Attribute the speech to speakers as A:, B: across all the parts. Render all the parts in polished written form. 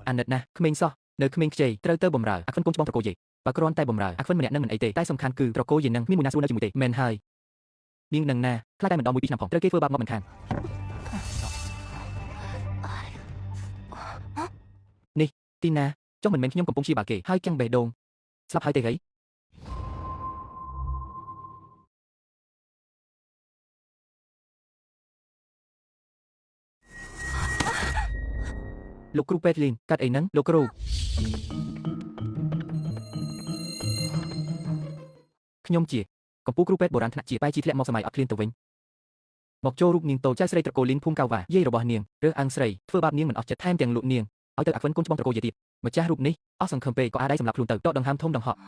A: អាណិតណាស់ក្មេងសោះនៅក្មេងខ្ចីត្រូវទៅបំរើអាខ្វិនកូនច្បងត្រកូលយាយបើគ្រាន់តែបំរើអាខ្វិនម្នាក់នឹងមិនអីទេតែសំខាន់គឺត្រកូលយាយនឹងមានមួយណាស្រួលនៅជាមួយទេមែនហើយនាងនឹងណាខ្លាចតែមិនដល់1 2ឆ្នាំផងត្រូវគេធ្វើបាបមកមិនខាននេះទីណាចុះមិនមែនខ្ញុំកំពុងព្យាបាលគេហើយចាំងបេះដូងស្លាប់ហើយទេហីលោកគ្រូពេទ្យលីនកាត់អីហ្នឹងលោកគ្រូខ្ញុំជាកម្ពុជាគ្រូពេទ្យបុរាណថ្នាក់ជាបែរជាធ្លាក់មកសម័យអត់ឃ្លានទៅវិញមកចូលរូបនាងតូចចៅស្រីត្រកូលលីនភូមិកៅវ៉ាយាយរបស់នាងរើសអើងស្រីធ្វើបាបនាងមិនអស់ចិត្តថែមទាំងលក់នាងឲ្យទៅអាខ្វិនកូនច្បងត្រកូលយាយទៀតម្ចាស់រូបនេះអស់សង្ឃឹមពេកក៏អាចដៃសម្រាប់ខ្លួនទៅដកដង្ហើមធំដង្ហក់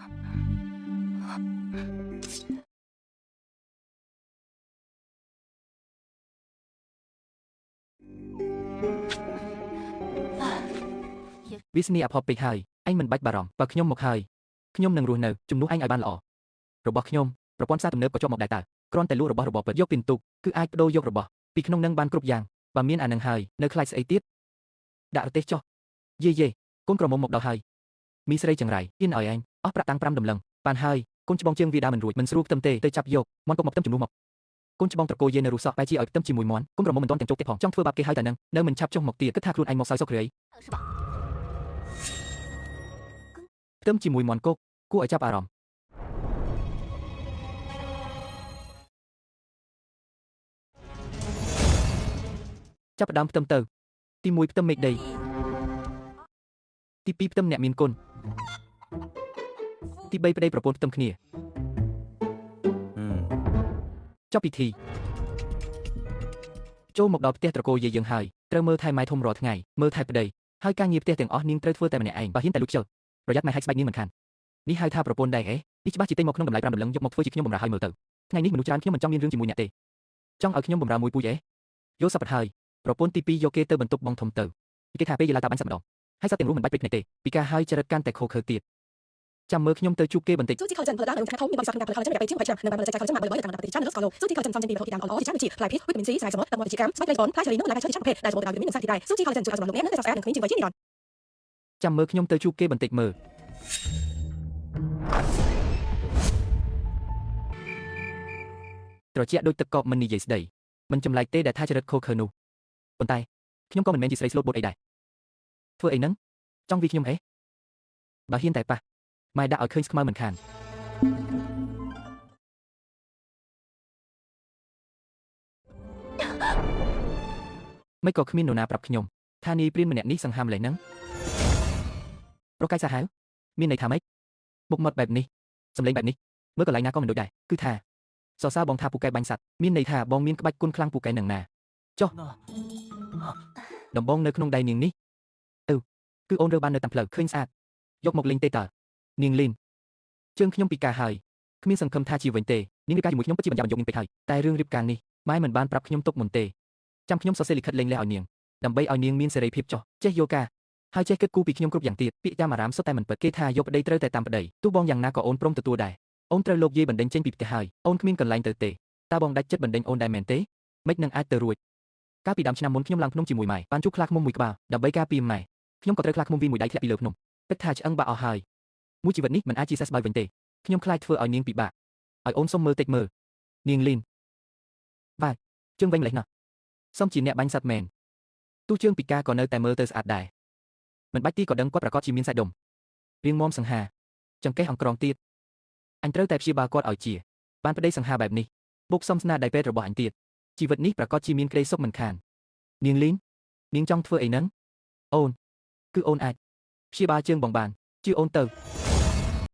A: វាស្នីអភ័ព្វពេកហើយអញមិនបាច់បារម្ភបើខ្ញុំមកហើយខ្ញុំនឹងរស់នៅជំនួសអញឲ្យបានល្អរបស់ខ្ញុំប្រព័ន្ធសារទំនើបក៏ជាប់មកដែរតើគ្រាន់តែលក់របស់របរពិតយកពីទូកគឺអាចបដូរយករបស់ពីក្នុងនឹងបានគ្រប់យ៉ាងបើមានអានឹងហើយនៅខ្លាចស្អីទៀតដាក់រទេសចុះយេកូនក្រមុំមកដល់ហើយមីស្រីចង្រៃហ៊ានឲ្យអញអស់ប្រាក់តាំង5ដំឡឹងបានហើយកូនច្បងជើងវាដើមមិនរួចមិនស្រួលខ្ទឹមទេទៅចាប់យកមន់ទុកមកខ្ទឹមជំនួសមកកូនច្បងត្រកូលយាយនៅរស់សោះបែរជាឲ្យខ្ទឹមជាមួយមន់កូនក្រមុំមិនទាន់ទាំងជោគទេផងចង់ធ្វើបាបគេហើយតែនឹងនៅមិនឆាប់ចុះមកទៀតគិតថាខ្លួនឯងមកសោយសុករាយខ្ទឹមជាមួយមន់គោកគួរឲ្យចាប់អារម្មណ៍ចាប់ផ្ដើមផ្ទឹមទៅទី1ផ្ទឹមមេឃដីទី2ផ្ទឹមអ្នកមានគុណទី3ប្តីប្រពន្ធផ្ទឹមគ្នាចប់ពិធីចូលមកដល់ផ្ទះត្រកូលយាយយើងហើយត្រូវមើលថែម៉ែធំរាល់ថ្ងៃមើលថែប្តីហើយការងារផ្ទះទាំងអស់នាងត្រូវធ្វើតែម្នាក់ឯងបើហ៊ានតែលួចខ្ជិលប្រយ័ត្នម៉ែហែកស្បែកនាងមិនខាននេះហៅថាប្រពន្ធដែរហ៎នេះច្បាស់ជាទិញមកក្នុងតម្លៃ5ដំឡឹងយកមកធ្វើជាខ្ញុំបម្រើឲ្យមើលទៅថ្ងៃនេះមនុស្សច្រើនខ្ញុំមិនចង់មានរឿងជាមួយអ្នកទេចង់ឲ្យខ្ញុំបម្រើមួយពូជយកសັບហើយប្រពន្ធទី2យកគេទៅបន្ទប់បងធំទៅគេថាពេលយេឡាតាបាញ់សត្វម្ដងហើយសត្វទាំងនោះមិនបាច់ពេកភ្នែកទេពីការហើយចរិតកាន់តែខូខើទៀតចាំមើលខ្ញុំទៅជួបគេបន្តិចស៊ូទីខលចិនផលដានៅក្នុងធំមានបរិស័ទក្នុងផលចិនไปជា20ឆ្នាំនៅបានបរិស័ទខលចិនមកលើតាមប្រទេសចាននៅស្កឡូស៊ូទីខលចិនសំចិនពីប្រភពតាមល្អជាច្រើនជាផ្លែភីវីតាមីន C សារសម្បត្តិតាមវិទ្យាកម្មស្បែកលេខបនផ្លែឈើលីនោះនិងផ្លែឈើប្រភេទដែលសម្បត្តិដោយវីតាមីននិងសារទីដែរស៊ូទីខលចិនជួយឲ្យសម្បត្តិលោកអ្នកនៅតែស្រស់ស្អាតនិងគ្មានជីវជាតិនិរន្តរ៍ចាំមើលខ្ញុំទៅជួបគេបន្តិចមើលត្រជាក់ដូចទឹកកកមិននិយាយស្ដីមិនចម្លែកទេដែលថាចរិតខូខើនោះប៉ុន្តែខ្ញុំក៏មិនមែនជាស្រីស្លូតបូតអីដែរធ្វើអីហ្នឹងចង់វាខ្ញុំហេបើហ៊ានតែប៉ះម៉ែដាក់ឲ្យឃើញស្ខ្មៅមិនខានមិនក៏គ្មាននរណាប្រាប់ខ្ញុំថានាយព្រានម្នាក់នេះសង្ហាម្លេះហ្នឹងប្រកាយសាហាវមានន័យថាម៉េចមុខមាត់បែបនេះសម្លេងបែបនេះមើលកន្លែងណាក៏មិនដូចដែរគឺថាសរសើរបងថាពូកែបាញ់សัตว์មានន័យថាបងមានក្បាច់គុណខ្លាំងពូកែនឹងណាចុះដំបងនៅក្នុងដៃនាងនេះគឺអូនរើបាននៅតាមផ្លូវឃើញស្អាតយកមកលេងទេតើនាងលីនជើងខ្ញុំពីការហើយគ្មានសង្ឃឹមថាជាវិញទេនាងរៀបការជាមួយខ្ញុំពិតជាបញ្ញត្តិយកនាងពេកហើយតែរឿងរៀបការនេះម៉ែមិនបានប្រាប់ខ្ញុំទុកមុនទេចាំខ្ញុំសរសេរលិខិតលេងលះឲ្យនាងដើម្បីឲ្យនាងមានសេរីភាពចុះចេះយល់ការហើយចេះគិតគូរពីខ្ញុំគ្រប់យ៉ាងទៀតពាក្យតាមអារាមសុទ្ធតែមិនពិតគេថាយកប្តីត្រូវតែតាមប្តីទោះបងយ៉ាងណាក៏អូនព្រមទទួលដែរអូនត្រូវលោកយាយបណ្ដេញចេញពីផ្ទះហើយអូនគ្មានកន្លែងទៅទេតើបងដាច់ចិត្តបណ្ដេញអូនដែរមែនទេមិននឹងអាចទៅរួចកាលពីដើមឆ្នាំមុនខ្ញុំឡើងភ្នំជាមួយម៉ែបានជួបខ្លាឃ្មុំមួយក្បាលដើម្បីការពារម៉ែខ្ញុំក៏ត្រូវខ្លាឃ្មុំវាមួយដៃធ្លាក់ពីលើភ្នំគិតថាឆ្អឹងបាក់អស់ហើយមួយជីវិតនេះមិនអាចជាសះស្បើយវិញទេខ្ញុំខ្លាចធ្វើឲ្យនាងពិបាកឲ្យអូនសុំមើលតិចមើលនាងលីនបាទជើងវិញម្លេះណាស់សុំជាអ្នកបាញ់សត្វមែនទូជើងពីការក៏នៅតែមើលទៅស្អាតដែរមិនបាច់ទីក៏ដឹងគាត់ប្រកាសជាមានសាច់ដុំរៀងមមសង្ហាចង្កេះអង្ក្រងទៀតអញត្រូវតែព្យាបាលគាត់ឲ្យជាបានប្តីសង្ហាបែបនេះបុកសំស្នាដៃពេទ្យរបស់អញទៀតជីវិតនេះប្រកាសជាមានក្តីសុខមិនខាននាងលីននាងចង់ធ្វើអីហ្នឹងអូនគឺអូនអាចព្យាបាលជើងបងបានជឿអូនទៅ